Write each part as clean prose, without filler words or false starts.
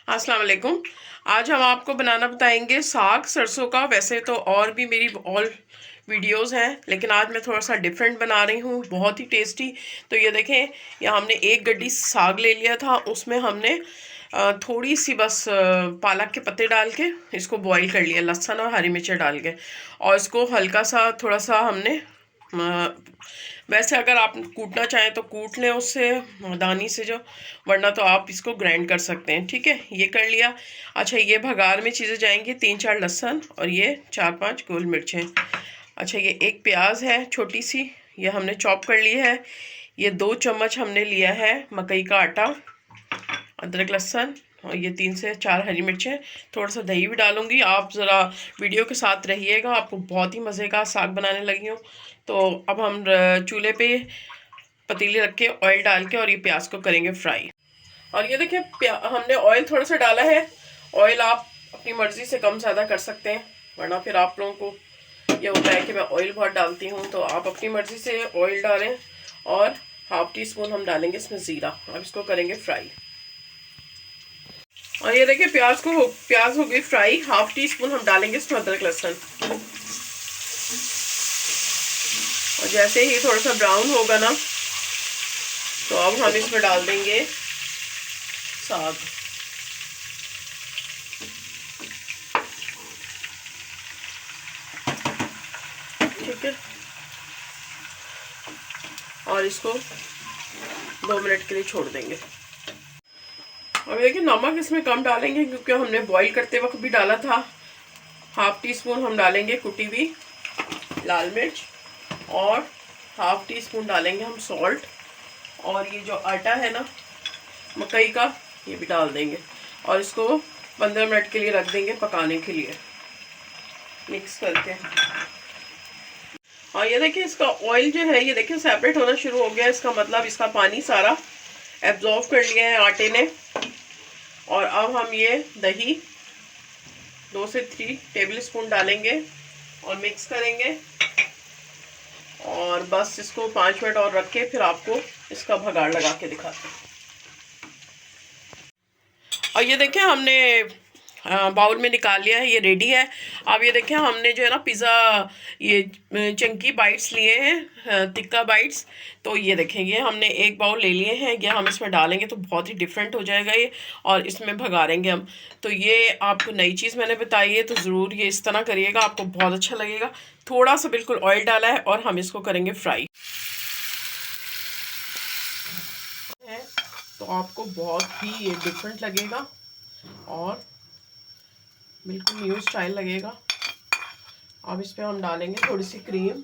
अस्सलाम वालेकुम। आज हम आपको बनाना बताएंगे साग सरसों का। वैसे तो और भी मेरी ऑल वीडियोस हैं, लेकिन आज मैं थोड़ा सा डिफरेंट बना रही हूँ, बहुत ही टेस्टी। तो ये देखें, यहाँ हमने एक गड्डी साग ले लिया था। उसमें हमने थोड़ी सी बस पालक के पत्ते डाल के इसको बॉईल कर लिया, लहसुन और हरी मिर्च डाल के। और इसको हल्का सा थोड़ा सा हमने वैसे अगर आप कूटना चाहें तो कूट लें उससे दानी से जो, वरना तो आप इसको ग्राइंड कर सकते हैं। ठीक है, ये कर लिया। अच्छा, ये भगार में चीज़ें जाएंगी, 3-4 लहसुन और ये 4-5 गोल मिर्चें। अच्छा, ये एक प्याज है छोटी सी, ये हमने चॉप कर ली है। ये 2 चम्मच हमने लिया है मकई का आटा, अदरक लहसुन, और ये 3 से 4 हरी मिर्चें। थोड़ा सा दही भी डालूंगी। आप ज़रा वीडियो के साथ रहिएगा, आपको बहुत ही मज़े का साग बनाने लगी हूँ। तो अब हम चूल्हे पे पतीली रख के ऑयल डाल के और ये प्याज को करेंगे फ्राई। और ये देखिए, हमने ऑयल थोड़ा सा डाला है। ऑयल आप अपनी मर्ज़ी से कम ज़्यादा कर सकते हैं, वरना फिर आप लोगों को ये होता है कि मैं ऑयल बहुत डालती हूँ। तो आप अपनी मर्ज़ी से ऑयल डालें। और हाफ टी स्पून हम डालेंगे इसमें ज़ीरा। अब इसको करेंगे फ्राई। और ये देखिए, प्याज हो गई फ्राई। हाफ टी स्पून हम डालेंगे इसमें अदरक लहसुन। और जैसे ही थोड़ा सा ब्राउन होगा ना, तो अब हम इसमें डाल देंगे साग। ठीक है, और इसको 2 मिनट के लिए छोड़ देंगे। अब देखिए, नमक इसमें कम डालेंगे क्योंकि हमने बॉईल करते वक्त भी डाला था। हाफ टी स्पून हम डालेंगे कुटी हुई लाल मिर्च, और हाफ टी स्पून डालेंगे हम सॉल्ट। और ये जो आटा है ना मकई का, ये भी डाल देंगे। और इसको 15 मिनट के लिए रख देंगे पकाने के लिए, मिक्स करके। और ये देखिए, इसका ऑयल जो है ये देखिए सेपरेट होना शुरू हो गया। इसका मतलब इसका पानी सारा एब्जॉर्व कर लिया है आटे ने। और अब हम ये दही 2 से 3 टेबल स्पून डालेंगे और मिक्स करेंगे। और बस इसको 5 मिनट और रख के फिर आपको इसका भगाड़ लगा के दिखाते हैं। और ये देखिए, हमने बाउल में निकाल लिया है, ये रेडी है। अब ये देखिए, हमने जो है ना पिज़्ज़ा ये चंकी बाइट्स लिए हैं, तिक्का बाइट्स। तो ये देखें, ये हमने एक बाउल ले लिए हैं। ये हम इसमें डालेंगे तो बहुत ही डिफरेंट हो जाएगा ये, और इसमें भगाड़ेंगे हम। तो ये आपको नई चीज़ मैंने बताई है, तो ज़रूर ये इस तरह करिएगा, आपको बहुत अच्छा लगेगा। थोड़ा सा बिल्कुल ऑयल डाला है और हम इसको करेंगे फ्राई। तो आपको बहुत ही ये डिफरेंट लगेगा और बिल्कुल न्यू स्टाइल लगेगा। अब इस पर हम डालेंगे थोड़ी सी क्रीम।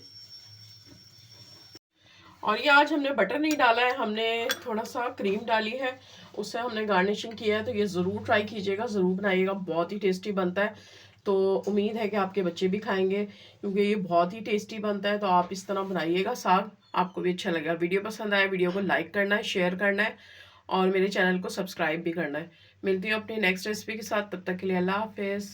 और ये आज हमने बटर नहीं डाला है, हमने थोड़ा सा क्रीम डाली है, उससे हमने गार्निशिंग किया है। तो ये ज़रूर ट्राई कीजिएगा, ज़रूर बनाइएगा, बहुत ही टेस्टी बनता है। तो उम्मीद है कि आपके बच्चे भी खाएंगे, क्योंकि ये बहुत ही टेस्टी बनता है। तो आप इस तरह बनाइएगा साग, आपको भी अच्छा लगेगा। वीडियो पसंद आया, वीडियो को लाइक करना है, शेयर करना है, और मेरे चैनल को सब्सक्राइब भी करना है। मिलती हूँ अपनी नेक्स्ट रेसिपी के साथ, तब तक के लिए अल्लाह हाफिज़।